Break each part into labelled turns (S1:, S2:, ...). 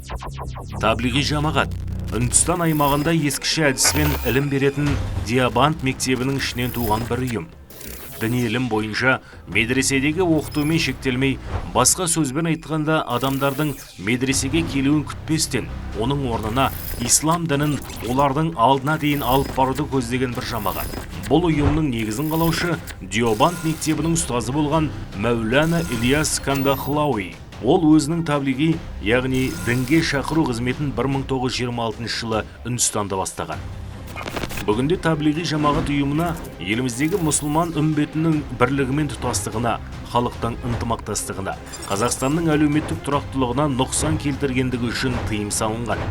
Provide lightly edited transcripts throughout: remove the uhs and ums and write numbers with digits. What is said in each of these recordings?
S1: Таблиғи жамағат Үндістан аймағында ескіше әдіспен ілім беретін Диабант мектебінің ішінен туған бір ұйым. Діни ілім бойынша медреседегі оқытумен шектелмей, басқа сөзбен айтқанда адамдардың медресеге келуін күтпестен, оның орнына ислам дінін олардың алдына дейін алып баруды көздеген бір жамағат. Бұл ұйымның негізін қалаушы Диабант мектебінің ұстазы болған Мәулана Ильяс Кандахлауи. Ол өзінің таблиғи, яғни дінге шақыру қызметін 1926 жылы Үндістанда бастаған. Бүгінде таблиғи жамағат ұйымына еліміздегі мұсылман үмбетінің бірлігі мен тұтастығына, халықтың ынтымақтастығына, Қазақстанның әлеуметтік тұрақтылығына нұқсан келтіргендігі үшін тыйым салынған.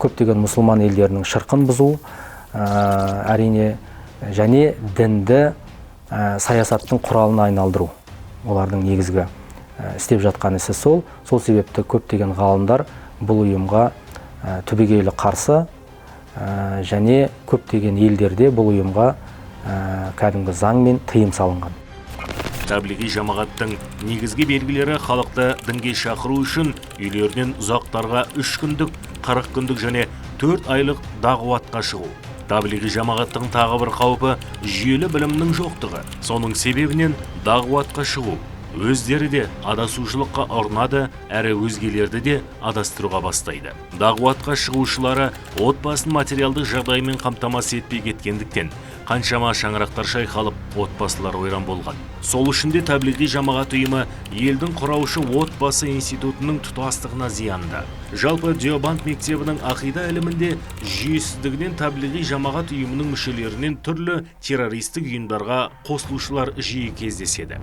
S2: Көптеген мұсылман елдерінің шырқын бұзу, әрине, және дінді саясаттың құралына айналдыру. Олардың негізгі істеп жатқан ісі сол себепті көптеген ғалымдар бұл ұйымға түбегейлі қарсы, және көптеген елдерде бұл ұйымға кәдімгі заңмен тыйым салынған.
S1: Таблиғи жамағаттың негізгі белгілері халықты дінге шақыру үшін үйлерінен ұзақтарға 3 күндік, 40 күндік және 4 айлық дағуатқа шығу. Таблиғи жамағаттың тағы бір қаупі жүйелі білімнің жоқтығы. Соның себебінен дағуатқа шығу. Өздері де адасушылыққа ұрынады, әрі өзгелерді де адастыруға бастайды. Дағуатқа шығушылары отбасын материалдық жағдаймен қамтамасыз етпей кеткендіктен, қаншама шаңырақтар шайқалып, отбасылар ойран болған. Сол үшін де таблиғи жамағат ұйымы елдің құраушы отбасы институтының тұтастығына зиянды. Жалпы Диабант мектебінің ақида ілімінде жүйесіздігінен таблиғи жамағат ұйымының мүшелерінен түрлі террористік ұйымдарға қосылушылар жиі кездеседі.